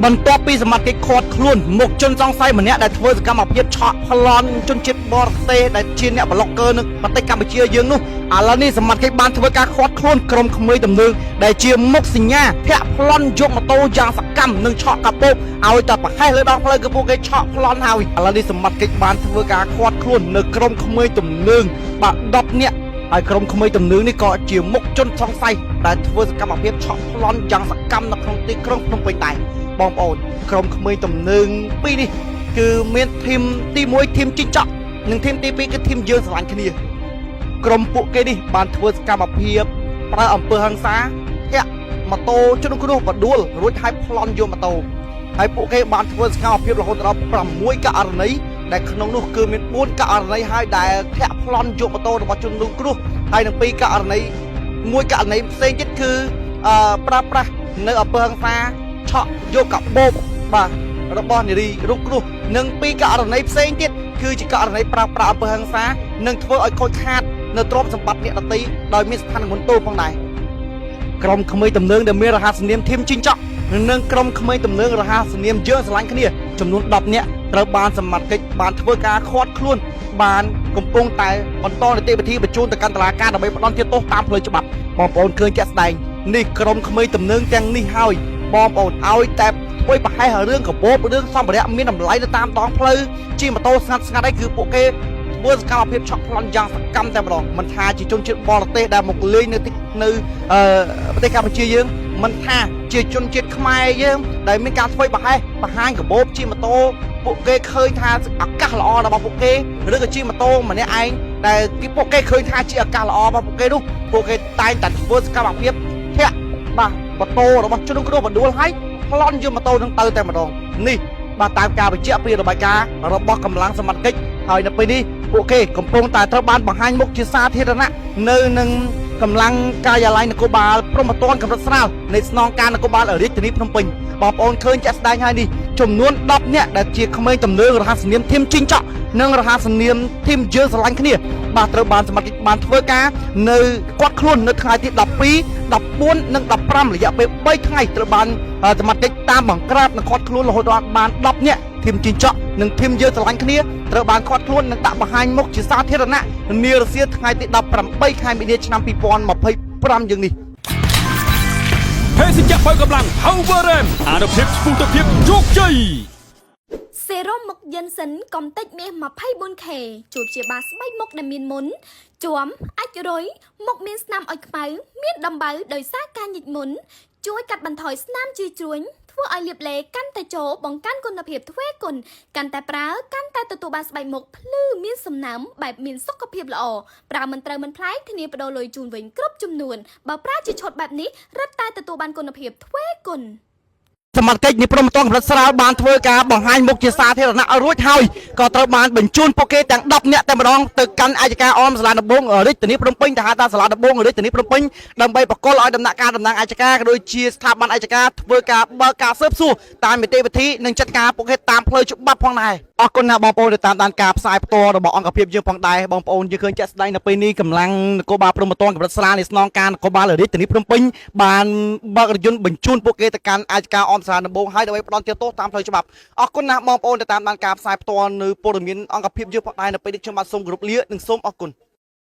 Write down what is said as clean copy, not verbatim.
បន្ទាប់ពីសមត្ថកិច្ចឃាត់ខ្លួនមុខជនសង្ស័យម្នាក់ដែលធ្វើសកម្មភាពឆក់ប្លន់ជនជាតិបរទេសដែលជាអ្នកប្លុកហ្គើនៅប្រទេសកម្ពុជាយើងនោះឥឡូវនេះសមត្ថកិច្ចបានធ្វើការឃាត់ខ្លួនក្រុមក្មេងទំនើងដែលជាមុខសញ្ញាធាក់ប្លន់យកម៉ូតូយ៉ាងសកម្មនិងឆក់កាពកឲ្យតែប្រហែសលើដងផ្លូវគឺពួកគេឆក់ប្លន់ហើយឥឡូវនេះសមត្ថកិច្ចបានធ្វើការឃាត់ខ្លួននៅក្រុមក្មេងទំនើងបាទ10នាក់ហើយក្រុមក្មេងទំនើងនេះក៏ជាមុខជនសង្ស័យដែលធ្វើសកម្មភាពឆក់ប្លន់យ៉ាងសកម្មនៅក្នុងទីក្រុងភ្នំពេញដែរបងប្អូនក្រុមក្មេងទំនើងពីរនេះគឺមានធីមទី1ធីមជីងចក់និងធីមទី2គឺធីមយើងស្រឡាញ់គ្នាក្រុមពួកគេនេះបានធ្វើសកម្មភាពប្រើអំពើហិង្សាធាក់ម៉ូតូជនគ្រោះបដួលរួចហើយប្លន់យកម៉ូតូហើយពួកគេបានធ្វើសកម្មភាពរហូតដល់6ករណីដែលក្នុងនោះគឺមាន4ករណីហើយដែលធាក់ប្លន់យកម៉ូតូរបស់ជនគ្រោះហើយនឹង2ករណីមួយករណីផ្សេងទៀតគឺប្រើប្រាស់នៅអំពើហិង្សាឆក់យកកាបូបបាទរបស់នារីរុកគ្រោះនិង2ករណីផ្សេងទៀតគឺជាករណីប្រើប្រាស់អំពើហិង្សានិងធ្វើឲ្យខូចខាតនៅទ្រព្យសម្បត្តិអ្នកដទៃដោយមានស្ថានភាពទោសផងដែរក្រុមក្មេងទំនើងដែលមានរហស្សនាមធីមជីងចក់និងក្រុមក្មេងទំនើងរហស្សនាមយើងស្រឡាញ់គ្នាចំនួន10នាក់ត្រូវបានសមត្ថកិច្ចបានធ្វើការឃាត់ខ្លួនបានកំពុងតែបន្តនីតិវិធីបញ្ជូនទៅកាន់តុលាការដើម្បីផ្ដន្ទាទោសតាមផ្លូវច្បាប់បងប្អូនឃើញជាក់ស្ដែងនេះក្រុមក្មេងទំនើងទាំងនេះហើយបងប្អូនឲ្យតែធ្វើប្រហែសរឿងកបោបរឿងសម្ភារៈមានតម្លៃទៅតាមដងផ្លូវជិះម៉ូតូស្ងាត់ស្ងាត់អីគឺពួកគេធ្វើសកម្មភាពឆក់ប្លន់យ៉ាងសកម្មតែម្ដងមិនថាជាជនជាតិបរទេសដែលមកលេងនៅប្រទេសកម្ពុជាយើងមិនថាជាជនជាតិខ្មែរយើងដែលមានការធ្វើបង្ហាញកបោបជិះម៉ូតូពួកគេឃើញថាឱកាសល្អរបស់ពួកគេឬក៏ជិះម៉ូតូម្នាក់ឯងដែលពួកគេឃើញថាជាឱកាសល្អរបស់ពួកគេនោះពួកគេតែងតែធ្វើសកម្មភាពធាក់បាទម៉ូតូរបស់ជនគ្រោះបដួលហើយប្លន់យកម៉ូតូនឹងទៅតែម្ដងនេះបាទតាមការបញ្ជាក់ពីរបាយការណ៍របស់កម្លាំងសមត្ថកិច្ចហើយនៅពេលនេះពួកគេកំពុងតែត្រូវបានបង្ហាញមុខជាសាធារណៈនៅនឹងកម្លាំងការិយាល័យនគរបាលព្រំប្រទានកម្រិតស្រាលនៃស្នងការនគរបាលរាជធានីភ្នំពេញបងប្អូនឃើញចាក់ស្ដែងហើយនេះចំនួន10នាក់ដែលជាក្មេងទំនើងរហស្សនាមធីមជីងចក់និងរហស្សនាមធីមយើងស្រឡាញ់គ្នាបាទត្រូវបានសមត្ថកិច្ចបានធ្វើការនៅគាត់ខ្លួននៅថ្ងៃទី12 14និង15រយៈពេល3ថ្ងៃត្រូវបានសមត្ថកិច្ចតាមបង្ក្រាបនិងឃាត់ខ្លួនរហូតដល់បាន10នាក់ធីមជីងចក់និងធីមយើងស្រឡាញ់គ្នាត្រូវបានឃាត់ខ្លួននិងដាក់បង្ហាញមុខជាសាធារណៈនារសៀលថ្ងៃទី18ខែមីនាឆ្នាំ2025យើងនេះភេសជ្ជៈបើកម្លាំង Power Rem អានុភាពស្ពូតភាពជោគជ័យសេរ៉ូមមុខយិនសិនកំទេចមាស 24K ជួយព្យាបាលស្បែកមុខដែលមានមុនជួមអាចរុយមុខមានស្នាមអុចខ្មៅមានដំបៅដោយសារការញិចមុនជួយកាត់បន្ថយស្នាមជ្រួញធ្វើឲ្យលាបឡេកាន់តែចូលបង្កើនគុណភាពទ្វេគុណកាន់តែប្រើកាន់តែទទួលបានស្បែកមុខភ្លឺមានសំណើមបែបមានសុខភាពល្អប្រើមិនត្រូវមិនប្លែកធានាបដូរលុយជូនវិញគ្រប់ចំនួនបើប្រើជាឈុតបែបនេះរឹតតែទទួលបានគុណភាពទ្វេគុណសមត្ថកិច្ចនៃព្រំប្រទានកម្រិតស្រាលបានធ្វើការបង្ហាញមុខជាសាធារណៈរួចហើយក៏ត្រូវបានបញ្ជូនពួកគេទាំង10នាក់តែម្ដងទៅកាន់អัยការអមសាលាដំបងរាជធានីភ្នំពេញទៅហៅថាសាលាដំបងរាជធានីភ្នំពេញដើម្បីបកលឲ្យដំណាក់កាលតំណាងអัยការក៏ដូចជាស្ថាប័នអัยការធ្វើការបើកការស៊ើបសួរតាមនីតិវិធីនិងចាត់ការពួកគេតាមផ្លូវច្បាប់ផងដែរអរគុណណាស់បងប្អូនដែលតាមដានការផ្សាយផ្ទាល់របស់អង្គភាពយើងផងដែរបងប្អូនយើងឃើញចាក់ស្ដែងនៅពេលនេះកម្លាំងនគរបាលព្រំប្រទានកម្រិតស្រាលនៃស្នងការនគរបាលរាជធានីភ្នំពេញបានបើករថយន្តបញ្ជូនពួកគេទៅកាន់អัยការអមសាលាដំបងហើយដើម្បីផ្ដន្ទាទោសតាមផ្លូវច្បាប់អរគុណណាស់បងប្អូនដែលតាមដានការផ្សាយផ្ទាល់នៅព័ត៌មានអង្គភាពយើងផងដែរនៅពេលនេះខ្ញុំបាទសូមគោរពលានិងសូមអរគុណ